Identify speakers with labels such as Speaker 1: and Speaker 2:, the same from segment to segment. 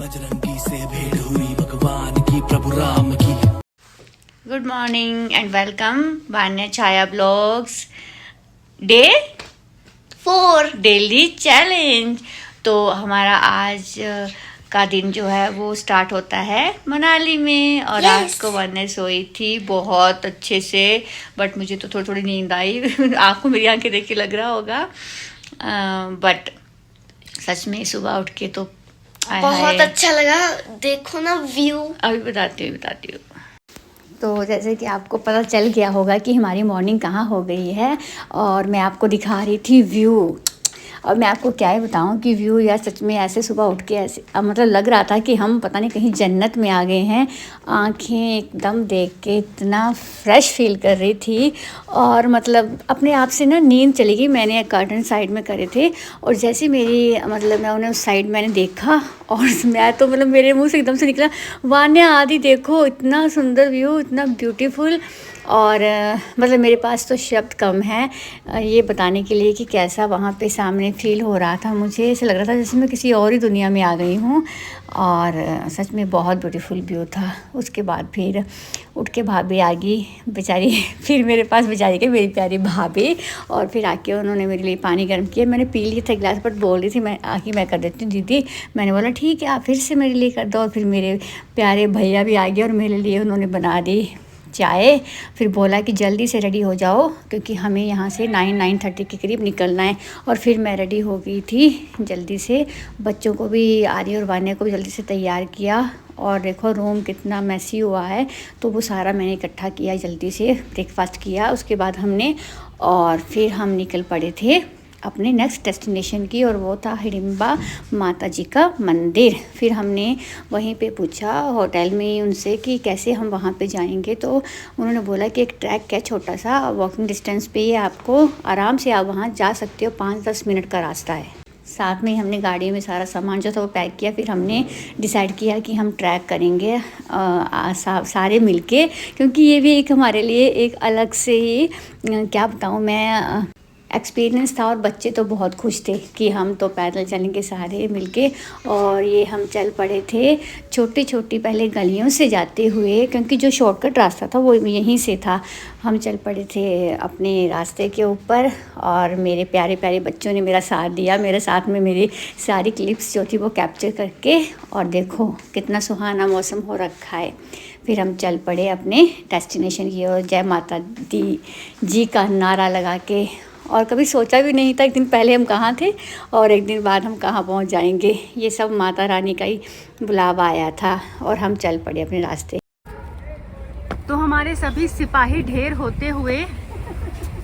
Speaker 1: बजरंगी से भेंट हुई भगवान की प्रभु राम की।
Speaker 2: Good morning and welcome Vanya Chhaya blogs day 4 daily challenge. तो हमारा आज का दिन जो है वो स्टार्ट होता है मनाली में। और रात को वान्या सोई थी बहुत अच्छे से, बट मुझे तो थोड़ी थोड़ी नींद आई आपको मेरी आंखें देख के लग रहा होगा, बट सच में सुबह उठ के तो
Speaker 3: बहुत अच्छा लगा। देखो ना व्यू।
Speaker 2: अभी बताती हूँ। तो जैसे कि आपको पता चल गया होगा कि हमारी मॉर्निंग कहाँ हो गई है, और मैं आपको दिखा रही थी व्यू। और मैं आपको क्या ही बताऊँ कि व्यू यार सच में ऐसे सुबह उठ के ऐसे मतलब लग रहा था कि हम पता नहीं कहीं जन्नत में आ गए हैं। आंखें एकदम देख के इतना फ्रेश फील कर रही थी, और मतलब अपने आप से ना नींद चली गई। मैंने कर्टन साइड में करे थे, और जैसे मेरी मतलब मैं उन्हें उस साइड मैंने देखा, और मैं तो मतलब मेरे मुंह से एकदम से निकला, वान्या आदि देखो इतना सुंदर व्यू, इतना ब्यूटीफुल। और मतलब मेरे पास तो शब्द कम है ये बताने के लिए कि कैसा वहाँ पे सामने फ़ील हो रहा था। मुझे ऐसा लग रहा था जैसे मैं किसी और ही दुनिया में आ गई हूँ, और सच में बहुत ब्यूटीफुल व्यू था। उसके बाद फिर उठ के भाभी आ गई बेचारी फिर मेरे पास बेचारी के मेरी प्यारी भाभी, और फिर आके उन्होंने मेरे लिए पानी गर्म किया। मैंने पी लिया था गिलास, बट बोल रही थी मैं आके मैं कर देती हूँ दीदी। मैंने बोला ठीक है आप फिर से मेरे लिए कर दो, और फिर मेरे प्यारे भैया भी आ गए और मेरे लिए उन्होंने बना दी चाय। फिर बोला कि जल्दी से रेडी हो जाओ क्योंकि हमें यहाँ से 9-9:30 के करीब निकलना है। और फिर मैं रेडी हो गई थी जल्दी से, बच्चों को भी आर्य और वान्या को भी जल्दी से तैयार किया। और देखो रूम कितना मैसी हुआ है, तो वो सारा मैंने इकट्ठा किया, जल्दी से ब्रेकफास्ट किया उसके बाद हमने, और फिर हम निकल पड़े थे अपने नेक्स्ट डेस्टिनेशन की, और वो था हिडिंबा माता जी का मंदिर। फिर हमने वहीं पे पूछा होटल में उनसे कि कैसे हम वहाँ पे जाएंगे, तो उन्होंने बोला कि एक ट्रैक है छोटा सा, वॉकिंग डिस्टेंस पे ही आपको आराम से आप वहाँ जा सकते हो, 5-10 मिनट का रास्ता है। साथ में हमने गाड़ी में सारा सामान जो था वो पैक किया। फिर हमने डिसाइड किया कि हम ट्रैक करेंगे सारे मिलके, क्योंकि ये भी एक हमारे लिए एक अलग से ही क्या बताऊँ मैं एक्सपीरियंस था। और बच्चे तो बहुत खुश थे कि हम तो पैदल चलेंगे सारे मिलके। और ये हम चल पड़े थे छोटी छोटी पहले गलियों से जाते हुए, क्योंकि जो शॉर्टकट रास्ता था वो यहीं से था। हम चल पड़े थे अपने रास्ते के ऊपर, और मेरे प्यारे प्यारे बच्चों ने मेरा साथ दिया। मेरे साथ में मेरी सारी क्लिप्स जो थी वो कैप्चर करके, और देखो कितना सुहाना मौसम हो रखा है। फिर हम चल पड़े अपने डेस्टिनेशन की ओर, जय माता दी जी का नारा लगा के। और कभी सोचा भी नहीं था एक दिन पहले हम कहाँ थे और एक दिन बाद हम कहाँ पहुँच जाएंगे। ये सब माता रानी का ही बुलावा आया था, और हम चल पड़े अपने रास्ते। तो हमारे सभी सिपाही ढेर होते हुए,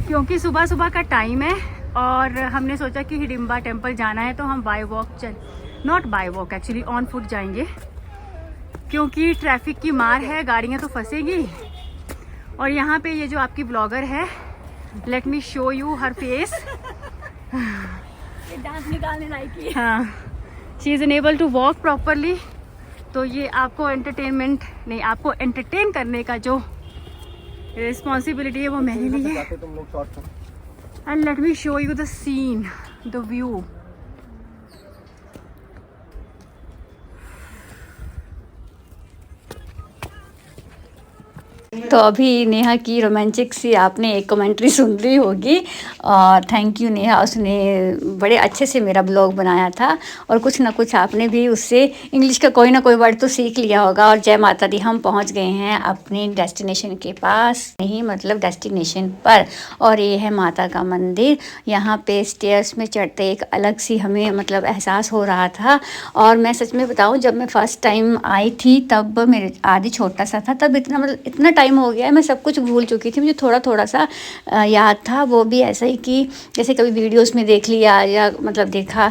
Speaker 2: क्योंकि सुबह सुबह का टाइम है और हमने सोचा कि हिडिंबा टेम्पल जाना है, तो हम bye walk not bye walk actually on foot जाएंगे, क्योंकि ट्रैफिक की मार है, गाड़ियाँ तो फंसेगी। और यहाँ पे ये जो आपकी ब्लॉगर है, let me show you her face,
Speaker 3: dance निकालने लायक है।
Speaker 2: हाँ, she is unable to walk properly. तो ये आपको एंटरटेनमेंट नहीं, आपको एंटरटेन करने का जो रिस्पॉन्सिबिलिटी है वो मेरे लिए। And let me show you the scene, the view. तो अभी नेहा की रोमांटिक सी आपने एक कमेंट्री सुन ली होगी, और थैंक यू नेहा, उसने बड़े अच्छे से मेरा ब्लॉग बनाया था। और कुछ ना कुछ आपने भी उससे इंग्लिश का कोई ना कोई वर्ड तो सीख लिया होगा। और जय माता दी, हम पहुंच गए हैं अपनी डेस्टिनेशन के पास, नहीं मतलब डेस्टिनेशन पर। और ये है माता का मंदिर। यहाँ पे स्टेयर्स में चढ़ते एक अलग सी हमें मतलब एहसास हो रहा था। और मैं सच में बताऊँ, जब मैं फ़र्स्ट टाइम आई थी तब मेरे आदि छोटा सा था, तब इतना मतलब इतना टाइम हो गया है, मैं सब कुछ भूल चुकी थी। मुझे थोड़ा थोड़ा सा याद था, वो भी ऐसा ही कि जैसे कभी वीडियोस में देख लिया या मतलब देखा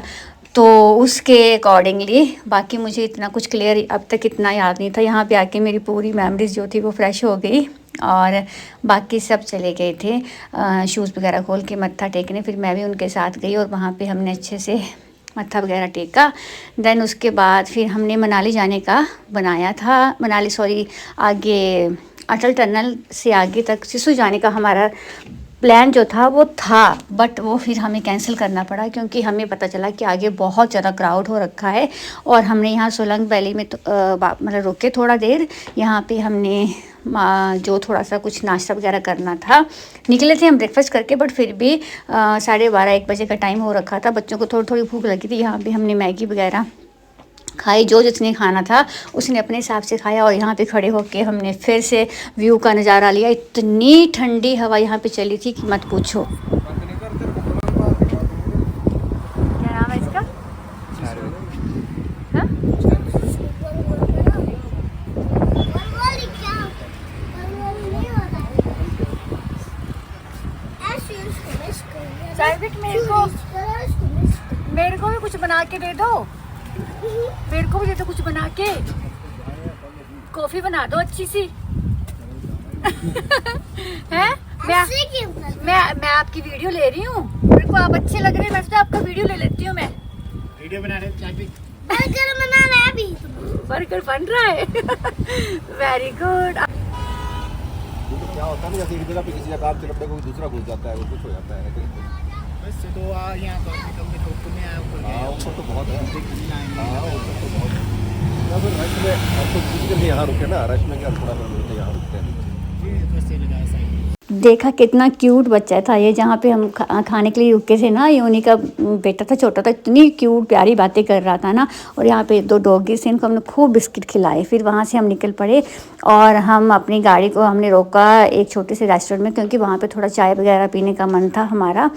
Speaker 2: तो उसके अकॉर्डिंगली। बाकी मुझे इतना कुछ क्लियर अब तक इतना याद नहीं था। यहाँ पे आके मेरी पूरी मेमोरीज जो थी वो फ्रेश हो गई, और बाकी सब चले गए थे शूज़ वगैरह खोल के मत्था टेकने। फिर मैं भी उनके साथ गई, और वहाँ पे हमने अच्छे से मत्था वगैरह टेका। देन उसके बाद फिर हमने मनाली जाने का बनाया था, आगे अटल टनल से आगे तक सिसु जाने का हमारा प्लान जो था वो था, बट वो फिर हमें कैंसिल करना पड़ा क्योंकि हमें पता चला कि आगे बहुत ज़्यादा क्राउड हो रखा है। और हमने यहाँ सोलंग वैली में तो मतलब रुके थोड़ा देर, यहाँ पे हमने जो थोड़ा सा कुछ नाश्ता वगैरह करना था, निकले थे हम ब्रेकफास्ट करके, बट फिर भी 12:30-1 बजे का टाइम हो रखा था। बच्चों को थोड़ी थोड़ी भूख लगी थी। यहाँ पे हमने मैगी वगैरह खाई, जो जिसने खाना था उसने अपने हिसाब से खाया। और यहाँ पे खड़े होके हमने फिर से व्यू का नज़ारा लिया। इतनी ठंडी हवा यहाँ पे चली थी कि मत पूछो। क्या नाम है इसका? हाँ? मेरे को भी कुछ बना के दे दो, मेरे को भी दे दो कुछ बना के। कॉफी बना दो अच्छी सी। हैं? मैं आपकी वीडियो ले रही हूँ, मेरे को आप अच्छे लग रहे हैं, मैं तो आपका वीडियो ले लेती हूँ। मैं
Speaker 4: वीडियो बना रहे
Speaker 2: बर्गर बन रहा है। Very good.
Speaker 5: क्या होता है ना, जैसे एक जगह पे किसी जगह आप चिलपटे को दूसरा घुस जाता है, वो कुछ हो जाता है।
Speaker 4: वैसे तो यहाँ पर निकल के ठोक में आया ऊपर
Speaker 5: हाँ ऊपर तो बहुत है।
Speaker 4: हाँ
Speaker 5: ऊपर तो बहुत है। या फिर रश में हम तो किसी के लिए यहाँ रुके ना, रश में क्या थोड़ा सा यहाँ रुकते हैं।
Speaker 4: वैसे लगाया सही।
Speaker 2: देखा कितना क्यूट बच्चा था ये, जहाँ पे हम खाने के लिए रुके थे ना, ये उन्हीं का बेटा था, छोटा था। इतनी क्यूट प्यारी बातें कर रहा था ना। और यहाँ पे 2 डॉगीज थे, इनको हमने खूब बिस्किट खिलाए। फिर वहाँ से हम निकल पड़े और हम अपनी गाड़ी को हमने रोका एक छोटे से रेस्टोरेंट में, क्योंकि वहाँ पे थोड़ा चाय वगैरह पीने का मन था हमारा।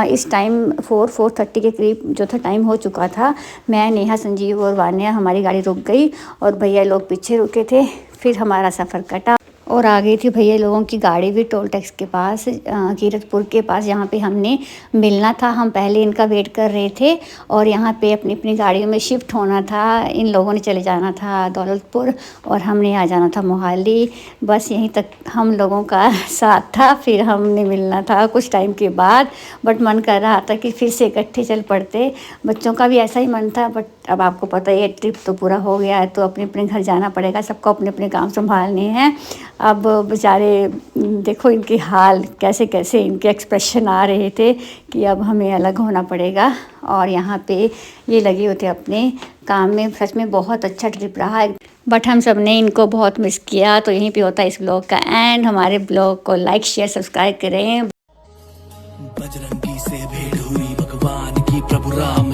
Speaker 2: इस टाइम 4:30 के करीब जो था टाइम हो चुका था। मैं, नेहा, संजीव और वान्या, हमारी गाड़ी रुक गई और भैया लोग पीछे रुके थे। फिर हमारा सफ़र कटा और आ गई थी भैया लोगों की गाड़ी भी टोल टैक्स के पास, कीरतपुर के पास, जहाँ पे हमने मिलना था। हम पहले इनका वेट कर रहे थे और यहाँ पे अपनी अपनी गाड़ियों में शिफ्ट होना था। इन लोगों ने चले जाना था दौलतपुर और हमने आ जाना था मोहाली। बस यहीं तक हम लोगों का साथ था। फिर हमने मिलना था कुछ टाइम के बाद, बट मन कर रहा था कि फिर से इकट्ठे चल पड़ते। बच्चों का भी ऐसा ही मन था, बट अब आपको पता है ट्रिप तो पूरा हो गया है, तो अपने अपने घर जाना पड़ेगा। सबको अपने अपने काम संभालने हैं। अब बेचारे देखो इनके हाल, कैसे कैसे इनके एक्सप्रेशन आ रहे थे कि अब हमें अलग होना पड़ेगा। और यहाँ पे ये लगे होते अपने काम में। सच में बहुत अच्छा ट्रिप रहा, बट हम सब ने इनको बहुत मिस किया। तो यहीं पे होता है इस ब्लॉग का एंड। हमारे ब्लॉग को लाइक, शेयर, सब्सक्राइब करें।
Speaker 1: बजरंगी से भेंट हुई भगवान की, प्रभु राम